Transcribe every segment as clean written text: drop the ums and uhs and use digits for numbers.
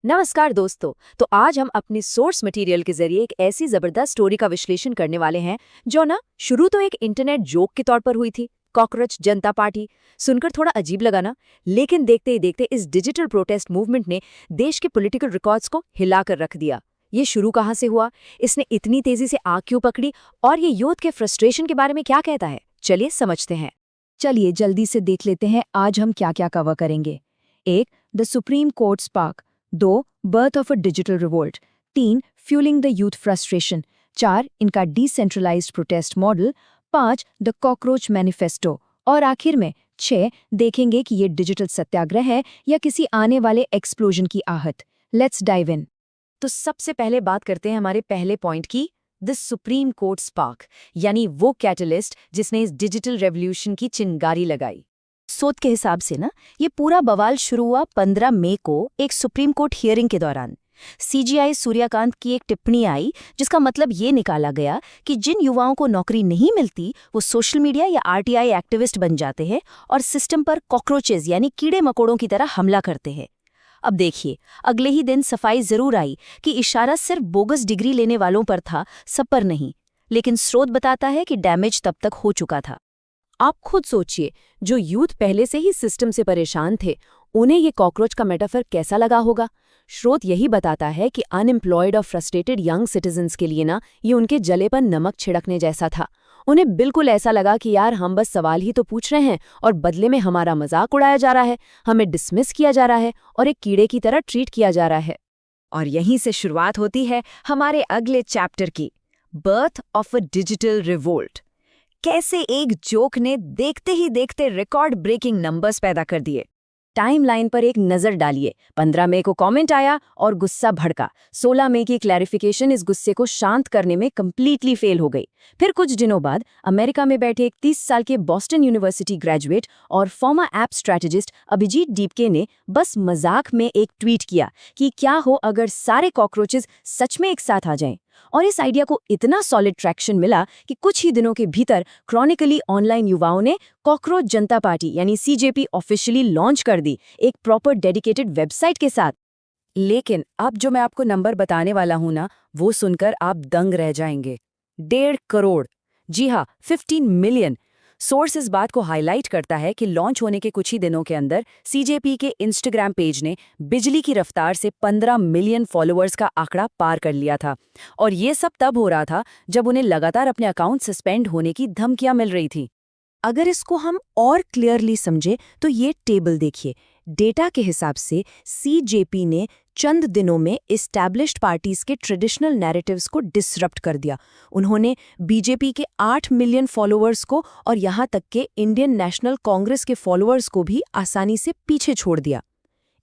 नमस्कार दोस्तों। तो आज हम अपनी सोर्स मटेरियल के जरिए एक ऐसी जबरदस्त स्टोरी का विश्लेषण करने वाले हैं जो ना शुरू तो एक इंटरनेट जोक के तौर पर हुई थी, कॉकरोच जनता पार्टी। सुनकर थोड़ा अजीब लगा ना, लेकिन देखते ही देखते इस डिजिटल प्रोटेस्ट मूवमेंट ने देश के पॉलिटिकल रिकॉर्ड्स को हिलाकर रख दिया। ये शुरू कहाँ से हुआ, इसने इतनी तेजी से आग क्यों पकड़ी, और ये यूथ के फ्रस्ट्रेशन के बारे में क्या कहता है, चलिए समझते हैं। चलिए जल्दी से देख लेते हैं आज हम क्या क्या कवर करेंगे। 1. The Supreme Court spark. 2. Birth of a digital revolt. 3. Fuelling the youth frustration. 4. इनका decentralised protest model. 5. The cockroach manifesto. और आखिर में 6. देखेंगे कि ये डिजिटल सत्याग्रह है या किसी आने वाले एक्सप्लोजन की आहट। Let's dive in. तो सबसे पहले बात करते हैं हमारे पहले पॉइंट की, द सुप्रीम कोर्ट स्पार्क, यानी वो कैटलिस्ट जिसने इस डिजिटल रेवोल्यूशन की चिंगारी लगाई। सोच के हिसाब से ना, ये पूरा बवाल शुरू हुआ 15 मई को एक सुप्रीम कोर्ट हियरिंग के दौरान। सीजीआई सूर्यकांत की एक टिप्पणी आई जिसका मतलब ये निकाला गया कि जिन युवाओं को नौकरी नहीं मिलती वो सोशल मीडिया या आरटीआई एक्टिविस्ट बन जाते हैं और सिस्टम पर कॉकरोचेस यानी कीड़े मकोड़ों की तरह हमला करते हैं। अब देखिए, अगले ही दिन सफाई जरूर आई कि इशारा सिर्फ बोगस डिग्री लेने वालों पर था, सब पर नहीं। लेकिन स्रोत बताता है कि डैमेज तब तक हो चुका था। आप खुद सोचिए, जो यूथ पहले से ही सिस्टम से परेशान थे, उन्हें ये कॉकरोच का मेटाफर कैसा लगा होगा। स्रोत यही बताता है कि अनएम्प्लॉयड और फ्रस्ट्रेटेड यंग सिटीजन्स के लिए ना, ये उनके जले पर नमक छिड़कने जैसा था। उन्हें बिल्कुल ऐसा लगा कि यार हम बस सवाल ही तो पूछ रहे हैं और बदले में हमारा मजाक उड़ाया जा रहा है, हमें डिसमिस किया जा रहा है और एक कीड़े की तरह ट्रीट किया जा रहा है। और यहीं से शुरुआत होती है हमारे अगले चैप्टर की, birth of a digital revolt. कैसे एक जोक ने देखते ही देखते रिकॉर्ड ब्रेकिंग नंबर्स पैदा कर दिए। टाइमलाइन पर एक नजर डालिए। 15 मई को कमेंट आया और गुस्सा भड़का। 16 मई की क्लैरिफिकेशन इस गुस्से को शांत करने में कंप्लीटली फेल हो गई। फिर कुछ दिनों बाद अमेरिका में बैठे एक 30 साल के बॉस्टन यूनिवर्सिटी ग्रेजुएट और फॉर्मर ऐप स्ट्रैटेजिस्ट अभिजीत डीपके ने बस मजाक में एक ट्वीट किया कि क्या हो अगर सारे कॉकरोचेस सच में एक साथ आ जाएं। और इस आइडिया को इतना सॉलिड ट्रैक्शन मिला कि कुछ ही दिनों के भीतर क्रॉनिकली ऑनलाइन युवाओं ने कॉकरोच जनता पार्टी यानी सीजेपी ऑफिशियली लॉन्च कर दी, एक प्रॉपर डेडिकेटेड वेबसाइट के साथ। लेकिन अब जो मैं आपको नंबर बताने वाला हूं ना, वो सुनकर आप दंग रह जाएंगे। 1.5 करोड़, जी हाँ, 15 मिलियन। सोर्स इस बात को हाईलाइट करता है कि लॉन्च होने के कुछ ही दिनों के अंदर सीजेपी के इंस्टाग्राम पेज ने बिजली की रफ्तार से 15 मिलियन फॉलोअर्स का आंकड़ा पार कर लिया था। और ये सब तब हो रहा था जब उन्हें लगातार अपने अकाउंट सस्पेंड होने की धमकियां मिल रही थी। अगर इसको हम और क्लियरली समझे तो ये टेबल देखिए। डेटा के हिसाब से सीजेपी ने चंद दिनों में एस्टैब्लिश्ड पार्टीज के ट्रेडिशनल नैरेटिव्स को डिसरप्ट कर दिया। उन्होंने बीजेपी के 8 मिलियन फॉलोअर्स को और यहाँ तक के इंडियन नेशनल कांग्रेस के फॉलोअर्स को भी आसानी से पीछे छोड़ दिया।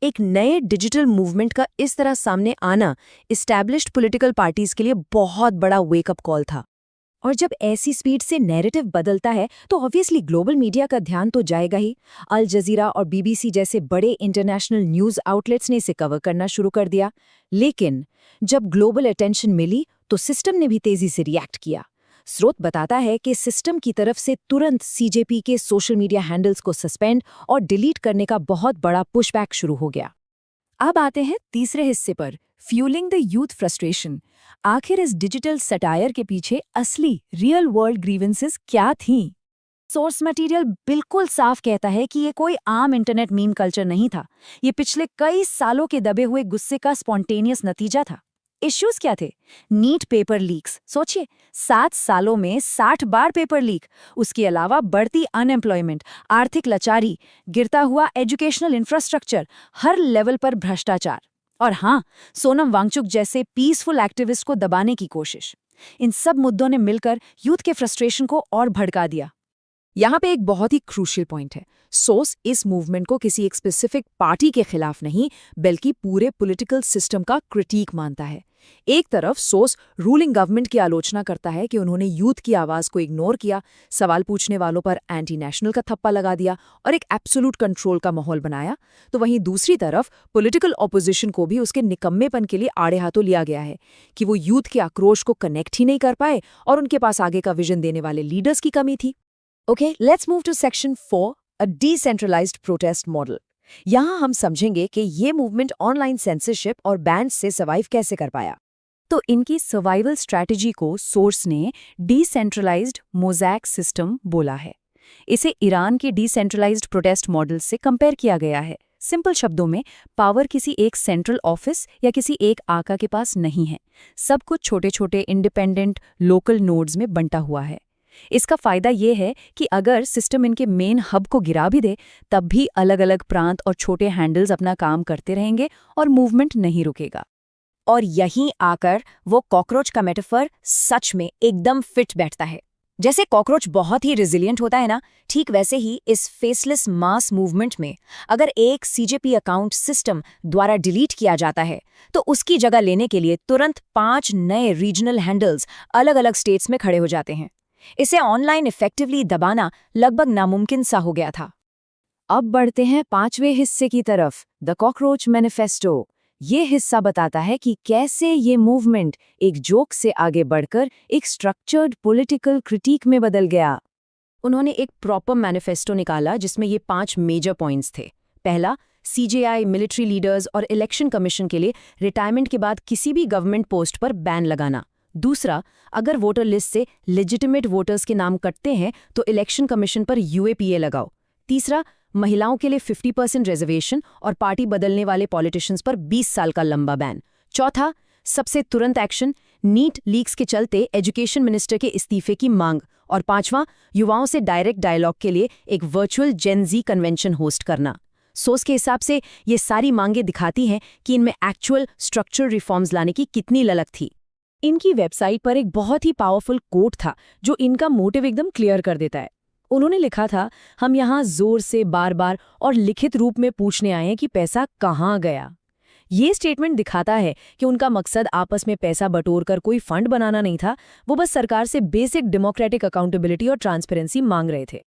एक नए डिजिटल मूवमेंट का इस तरह सामने आना एस्टैब्लिश्ड पॉलिटिकल पार्टीज के लिए बहुत बड़ा वेकअप कॉल था। और जब ऐसी स्पीड से नैरेटिव बदलता है तो ऑब्वियसली ग्लोबल मीडिया का ध्यान तो जाएगा ही। अल जजीरा और बीबीसी जैसे बड़े इंटरनेशनल न्यूज़ आउटलेट्स ने इसे कवर करना शुरू कर दिया। लेकिन जब ग्लोबल अटेंशन मिली तो सिस्टम ने भी तेजी से रिएक्ट किया। स्रोत बताता है कि सिस्टम की तरफ से तुरंत सीजेपी के सोशल मीडिया हैंडल्स को सस्पेंड और डिलीट करने का बहुत बड़ा पुशबैक शुरू हो गया। अब आते हैं तीसरे हिस्से पर, फ्यूलिंग द यूथ फ्रस्ट्रेशन। आखिर इस डिजिटल सटायर के पीछे असली रियल वर्ल्ड ग्रीवेंसेस क्या थीं? सोर्स मटेरियल बिल्कुल साफ कहता है कि ये कोई आम इंटरनेट मीम कल्चर नहीं था। ये पिछले कई सालों के दबे हुए गुस्से का स्पॉन्टेनियस नतीजा था। इश्यूज क्या थे? नीट पेपर लीक्स, सोचिए 7 सालों में 60 बार पेपर लीक। उसके अलावा बढ़ती अनएम्प्लॉयमेंट, आर्थिक लाचारी, गिरता हुआ एजुकेशनल इंफ्रास्ट्रक्चर, हर लेवल पर भ्रष्टाचार। और हाँ, सोनम वांगचुक जैसे पीसफुल एक्टिविस्ट को दबाने की कोशिश। इन सब मुद्दों ने मिलकर यूथ के फ्रस्ट्रेशन को और भड़का दिया। यहाँ पे एक बहुत ही क्रूशियल पॉइंट है। सोर्स इस मूवमेंट को किसी एक स्पेसिफिक पार्टी के खिलाफ नहीं, बल्कि पूरे पॉलिटिकल सिस्टम का क्रिटिक मानता है। एक तरफ सोर्स रूलिंग गवर्नमेंट की आलोचना करता है कि उन्होंने यूथ की आवाज को इग्नोर किया, सवाल पूछने वालों पर एंटी नेशनल का थप्पा लगा दिया और एक एब्सोल्यूट कंट्रोल का माहौल बनाया। तो वहीं दूसरी तरफ पॉलिटिकल ऑपोजिशन को भी उसके निकम्मेपन के लिए आड़े हाथों लिया गया है कि वो यूथ के आक्रोश को कनेक्ट ही नहीं कर पाए और उनके पास आगे का विजन देने वाले लीडर्स की कमी थी। Okay, let's move to section 4, a decentralized protest model. यहाँ हम समझेंगे कि ये मूवमेंट ऑनलाइन सेंसरशिप और बैन से सर्वाइव कैसे कर पाया। तो इनकी सर्वाइवल स्ट्रैटेजी को सोर्स ने डिसेंट्रलाइज्ड मोज़ैक सिस्टम बोला है। इसे ईरान के डिसेंट्रलाइज्ड प्रोटेस्ट मॉडल से कंपेयर किया गया है। सिंपल शब्दों में, पावर किसी एक सेंट्रल ऑफिस या किसी एक आका के पास नहीं है। सब कुछ छोटे छोटे इंडिपेंडेंट लोकल नोड्स में बंटा हुआ है। इसका फायदा ये है कि अगर सिस्टम इनके मेन हब को गिरा भी दे, तब भी अलग अलग प्रांत और छोटे हैंडल्स अपना काम करते रहेंगे और मूवमेंट नहीं रुकेगा। और यहीं आकर वो कॉकरोच का मेटाफर सच में एकदम फिट बैठता है। जैसे कॉकरोच बहुत ही रिजिलियंट होता है ना, ठीक वैसे ही इस फेसलेस मास मूवमेंट में अगर एक सीजेपी अकाउंट सिस्टम द्वारा डिलीट किया जाता है, तो उसकी जगह लेने के लिए तुरंत 5 नए रीजनल हैंडल्स अलग अलग स्टेट्स में खड़े हो जाते हैं। इसे ऑनलाइन इफेक्टिवली दबाना लगभग नामुमकिन सा हो गया था। अब बढ़ते हैं 5वें हिस्से की तरफ, द कॉकरोच मैनिफेस्टो। ये हिस्सा बताता है कि कैसे ये मूवमेंट एक जोक से आगे बढ़कर एक स्ट्रक्चर्ड पॉलिटिकल क्रिटिक में बदल गया। उन्होंने एक प्रॉपर मैनिफेस्टो निकाला जिसमें ये 5 मेजर पॉइंट्स थे। पहला, सीजेआई, मिलिट्री लीडर्स और इलेक्शन कमीशन के लिए रिटायरमेंट के बाद किसी भी गवर्नमेंट पोस्ट पर बैन लगाना। दूसरा, अगर वोटर लिस्ट से लेजिटिमेट वोटर्स के नाम कटते हैं तो इलेक्शन कमीशन पर यूएपीए लगाओ। तीसरा, महिलाओं के लिए 50% रिजर्वेशन और पार्टी बदलने वाले पॉलिटिशियंस पर 20 साल का लंबा बैन। चौथा, सबसे तुरंत एक्शन, नीट लीक्स के चलते एजुकेशन मिनिस्टर के इस्तीफे की मांग। और पांचवां, युवाओं से डायरेक्ट डायलॉग के लिए एक वर्चुअल जेन-ज़ी कन्वेंशन होस्ट करना। सोर्स के हिसाब से ये सारी मांगें दिखाती हैं कि इनमें एक्चुअल स्ट्रक्चरल रिफॉर्म्स लाने की कितनी ललक थी। इनकी वेबसाइट पर एक बहुत ही पावरफुल कोट था जो इनका मोटिव एकदम क्लियर कर देता है। उन्होंने लिखा था, हम यहाँ जोर से बार बार और लिखित रूप में पूछने आए हैं कि पैसा कहाँ गया। ये स्टेटमेंट दिखाता है कि उनका मकसद आपस में पैसा बटोरकर कोई फंड बनाना नहीं था, वो बस सरकार से बेसिक डेमोक्रेटिक अकाउंटेबिलिटी और ट्रांसपेरेंसी मांग रहे थे।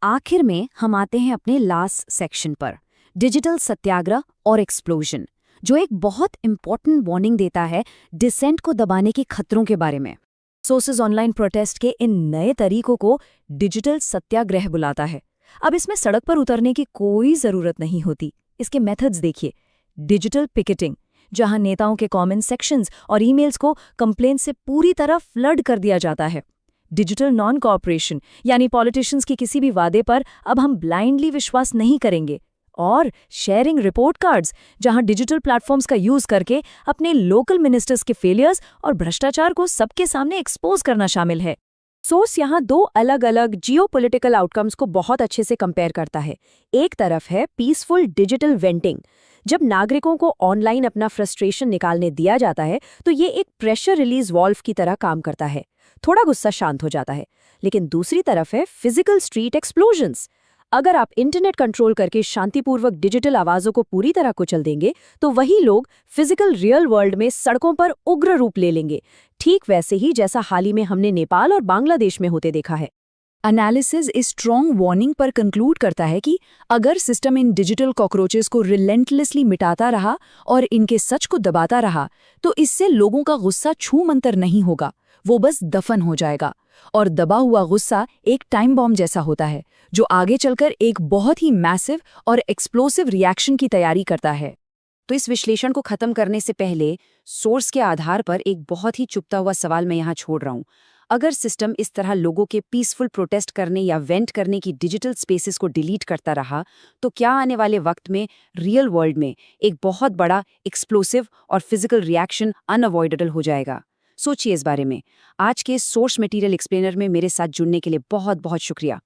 आखिर में हम आते हैं अपने लास्ट सेक्शन पर, डिजिटल सत्याग्रह और एक्सप्लोजन, जो एक बहुत इंपॉर्टेंट वार्निंग देता है डिसेंट को दबाने के खतरों के बारे में। सोर्सेज ऑनलाइन प्रोटेस्ट के इन नए तरीकों को डिजिटल सत्याग्रह बुलाता है। अब इसमें सड़क पर उतरने की कोई ज़रूरत नहीं होती। इसके मेथड्स देखिए। डिजिटल पिकेटिंग, जहां नेताओं के कमेंट सेक्शंस और ईमेल्स को कंप्लेंट से पूरी तरह फ्लड कर दिया जाता है। डिजिटल नॉन कोऑपरेशन, यानी पॉलिटिशियंस के किसी भी वादे पर अब हम ब्लाइंडली विश्वास नहीं करेंगे। और शेयरिंग रिपोर्ट कार्ड्स, जहां डिजिटल प्लेटफॉर्म्स का यूज करके अपने लोकल मिनिस्टर्स के फेलियर्स और भ्रष्टाचार को सबके सामने एक्सपोज करना शामिल है। सोर्स यहाँ 2 अलग अलग जियोपॉलिटिकल आउटकम्स को बहुत अच्छे से कंपेयर करता है। एक तरफ है पीसफुल डिजिटल वेंटिंग। जब नागरिकों को ऑनलाइन अपना फ्रस्ट्रेशन निकालने दिया जाता है तो ये एक प्रेशर रिलीज वॉल्व की तरह काम करता है। थोड़ा गुस्सा शांत हो जाता है। लेकिन दूसरी तरफ है फिजिकल स्ट्रीट एक्सप्लोजन्स। अगर आप इंटरनेट कंट्रोल करके शांतिपूर्वक डिजिटल आवाज़ों को पूरी तरह कुचल देंगे तो वही लोग फिजिकल रियल वर्ल्ड में सड़कों पर उग्र रूप ले लेंगे, ठीक वैसे ही जैसा हाल ही में हमने नेपाल और बांग्लादेश में होते देखा है। एनालिसिस इस स्ट्रॉन्ग वार्निंग पर कंक्लूड करता है कि अगर सिस्टम इन डिजिटल कॉकरोचेस को रिलेंटलेसली मिटाता रहा और इनके सच को दबाता रहा तो इससे लोगों का गुस्सा छूमंतर नहीं होगा, वो बस दफन हो जाएगा। और दबा हुआ गुस्सा एक टाइम बॉम्ब जैसा होता है जो आगे चलकर एक बहुत ही मैसिव और एक्सप्लोसिव रिएक्शन की तैयारी करता है। तो इस विश्लेषण को खत्म करने से पहले सोर्स के आधार पर एक बहुत ही चुभता हुआ सवाल मैं यहाँ छोड़ रहा हूँ। अगर सिस्टम इस तरह लोगों के पीसफुल प्रोटेस्ट करने या वेंट करने की डिजिटल स्पेसेस को डिलीट करता रहा तो क्या आने वाले वक्त में रियल वर्ल्ड में एक बहुत बड़ा एक्सप्लोसिव और फिजिकल रिएक्शन अनअवॉइडेबल हो जाएगा? सोचिए इस बारे में। आज के सोर्स मटेरियल एक्सप्लेनर में मेरे साथ जुड़ने के लिए बहुत बहुत शुक्रिया।